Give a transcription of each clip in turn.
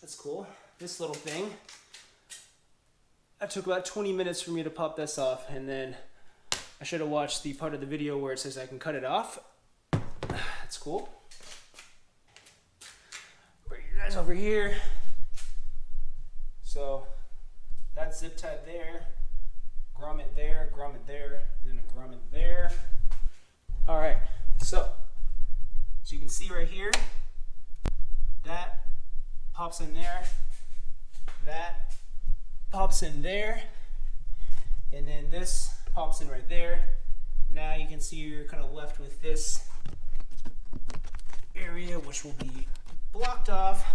That's cool. This little thing. That took about 20 minutes for me to pop this off, and then I should have watched the part of the video where it says I can cut it off. That's cool. Bring you guys over here. So that's zip tied there, grommet there, and a grommet there. All right, so you can see right here, that pops in there, that pops in there, and then this pops in right there. Now you can see you're kind of left with this area, which will be blocked off.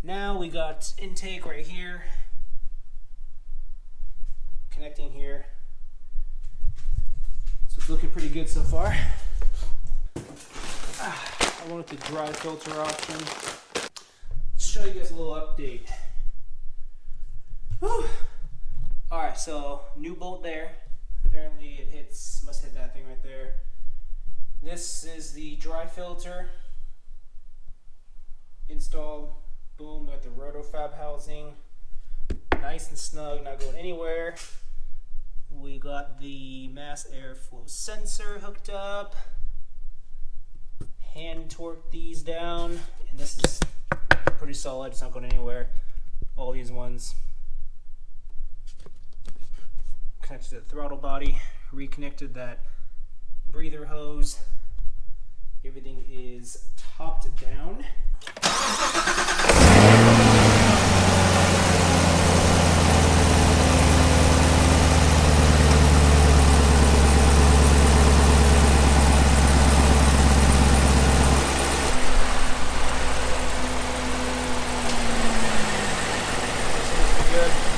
Now we got intake right here, connecting here. So it's looking pretty good so far. I went with the dry filter option. Let's show you guys a little update. Whew. All right, so new bolt there. Apparently it must hit that thing right there. This is the dry filter installed. Boom, got the Rotofab housing. Nice and snug, not going anywhere. We got the mass airflow sensor hooked up. Hand torque these down, and this is pretty solid, it's not going anywhere. All these ones connected to the throttle body, reconnected that breather hose. Everything is topped down.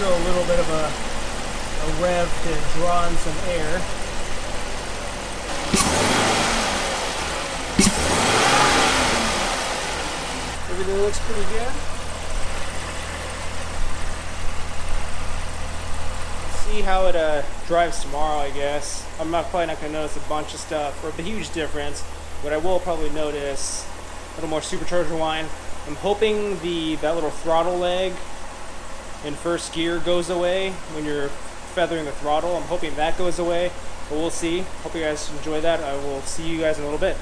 A little bit of a rev to draw in some air. Everything looks pretty good. See how it drives tomorrow, I guess. I'm probably not going to notice a bunch of stuff or a huge difference, but I will probably notice a little more supercharger whine. I'm hoping that little throttle leg in first gear goes away when you're feathering the throttle. I'm hoping that goes away, but we'll see. Hope you guys enjoy that. I will see you guys in a little bit.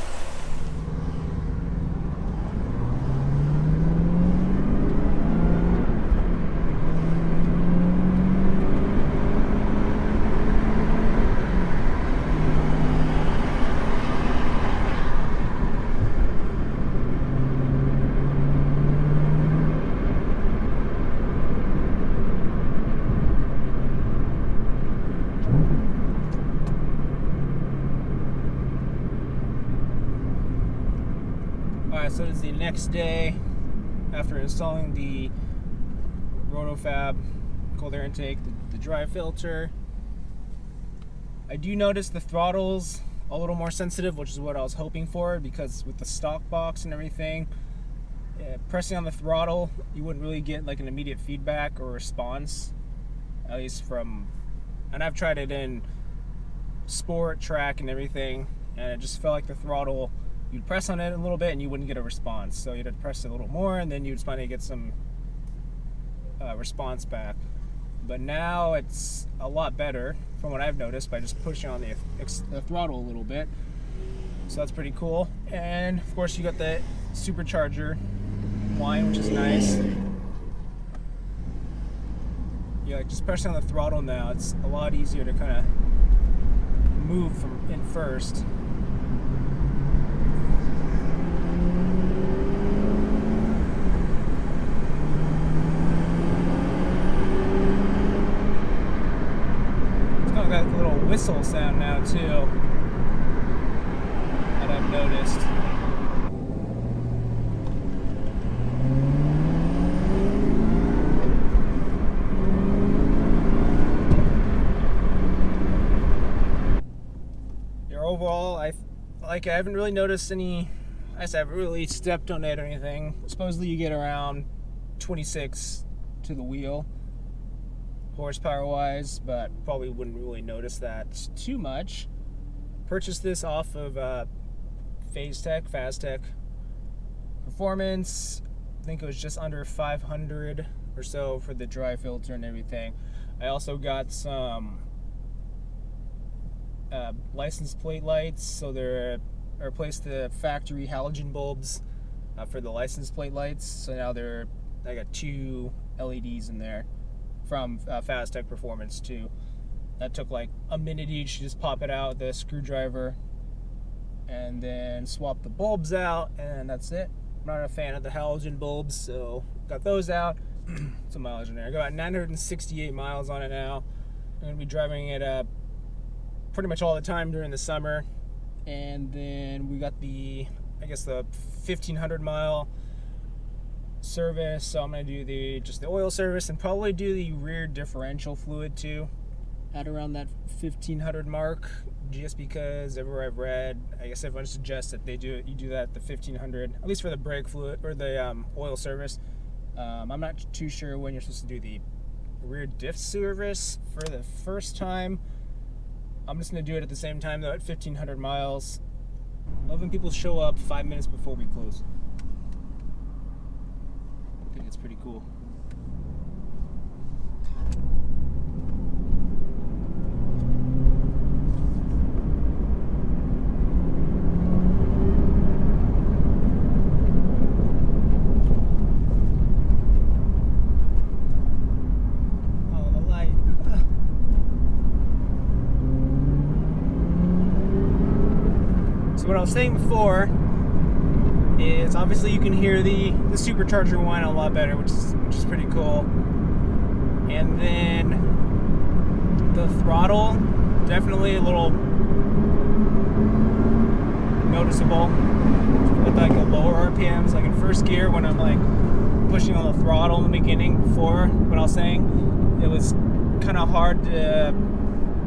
Alright, so it's the next day after installing the Rotofab cold air intake, the dry filter. I do notice the throttle's a little more sensitive, which is what I was hoping for, because with the stock box and everything, pressing on the throttle, you wouldn't really get like an immediate feedback or response, at least from, and I've tried it in sport, track, and everything, and it just felt like the throttle, you'd press on it a little bit and you wouldn't get a response. So you'd have to press it a little more and then you'd finally get some response back. But now it's a lot better from what I've noticed by just pushing on the throttle a little bit. So that's pretty cool. And of course you got the supercharger whine, which is nice. Yeah, like just pressing on the throttle now, it's a lot easier to kind of move from in first. Got a little whistle sound now too that I've noticed. Yeah, overall, I haven't really noticed any. I haven't really stepped on it or anything. Supposedly you get around 26 to the wheel, horsepower wise, but probably wouldn't really notice that too much. Purchased this off of Fast Tech Performance. think it was just under 500 or so for the dry filter and everything. I also got some license plate lights, so I replaced the factory halogen bulbs for the license plate lights. So now I got 2 LEDs in there from Fastech Performance too. That took like a minute each to just pop it out with a screwdriver and then swap the bulbs out, and that's it. I'm not a fan of the halogen bulbs, so got those out. Some mileage in there. I got about 968 miles on it now. I'm going to be driving it pretty much all the time during the summer. And then we got the 1,500 mile service. So I'm going to do just the oil service and probably do the rear differential fluid too at around that 1,500 mark, just because everywhere I've read, I guess everyone suggests that you do that at the 1,500, at least for the brake fluid or the oil service. I'm not too sure when you're supposed to do the rear diff service for the first time. I'm just going to do it at the same time though, at 1,500 miles. Love when people show up 5 minutes before we close. I think it's pretty cool. So what I was saying before is obviously you can hear the supercharger whine a lot better, which is pretty cool. And then the throttle, definitely a little noticeable with like the lower RPMs. Like in first gear when I'm like pushing on the throttle in the beginning before, what I was saying, it was kind of hard to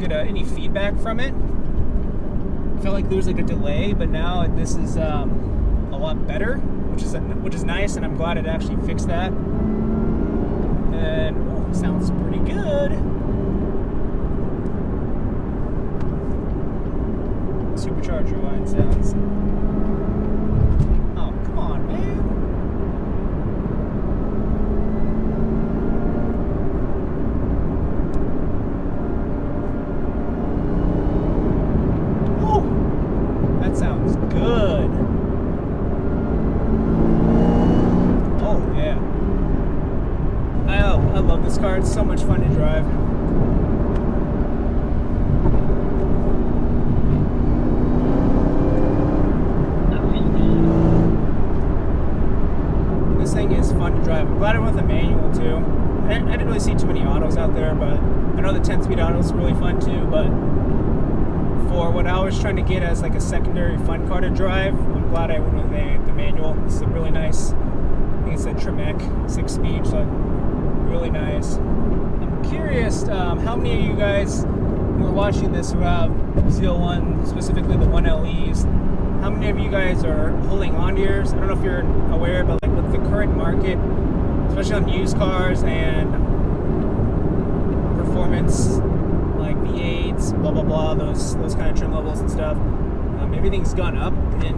get any feedback from it. Felt like there was like a delay, but now this is a lot better, which is nice, and I'm glad it actually fixed that. And sounds pretty good. Supercharger line sounds. Oh, come on, man. Sounds good. Oh yeah. I love this car. It's so much fun to drive. This thing is fun to drive. I'm glad I went with a manual too. I didn't really see too many autos out there, but I know the 10-speed auto is really fun too, but for what I was trying to get as like a secondary fun car to drive, I'm glad I went with the manual. It's a really nice, I think it's a Tremec 6-speed, so really nice. I'm curious how many of you guys who are watching this who have ZL1, specifically the 1LEs, how many of you guys are holding on to yours? I don't know if you're aware, but like with the current market, especially on used cars and performance, like V8s, blah blah blah, those kind of trim levels and stuff. Everything's gone up in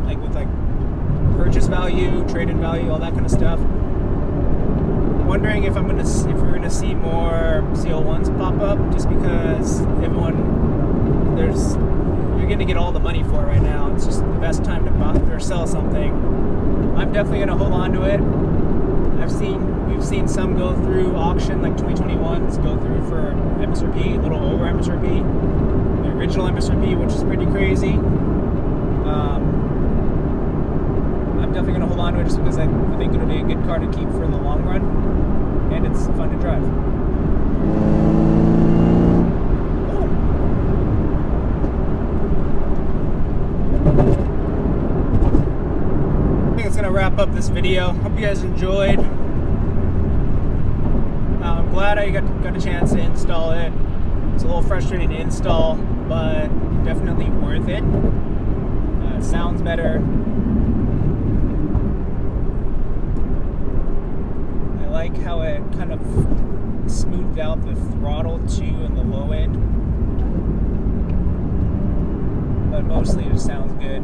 like with like purchase value, trade-in value, all that kind of stuff. Wondering if we're gonna see more ZL1s pop up, just because you're gonna get all the money for it right now. It's just the best time to buy or sell something. I'm definitely gonna hold on to it. We've seen some go through auction, like 2021s go through for MSRP, a little over MSRP, the original MSRP, which is pretty crazy. I'm definitely gonna hold on to it just because I think it'll be a good car to keep for the long run, and it's fun to drive. I think it's gonna wrap up this video. Hope you guys enjoyed. I'm glad I got a chance to install it. It's a little frustrating to install, but definitely worth it. It sounds better. I like how it kind of smoothed out the throttle too in the low end, but mostly it just sounds good.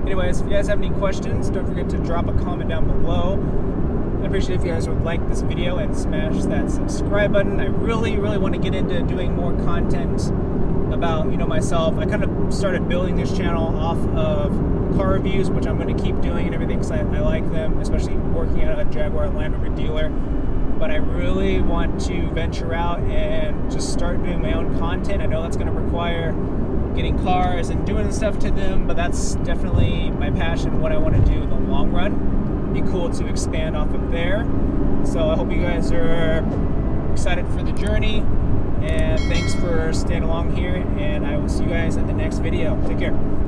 Anyways, if you guys have any questions, don't forget to drop a comment down below. I appreciate if you guys would like this video and smash that subscribe button. I really want to get into doing more content about, you know, myself. I kind of started building this channel off of car reviews, which I'm going to keep doing and everything because I like them, especially working at a Jaguar Land Rover dealer. But I really want to venture out and just start doing my own content. I know that's going to require getting cars and doing stuff to them, but that's definitely my passion, what I want to do in the long run. Be cool to expand off of there. So I hope you guys are excited for the journey, and thanks for staying along here, and I will see you guys in the next video. Take care.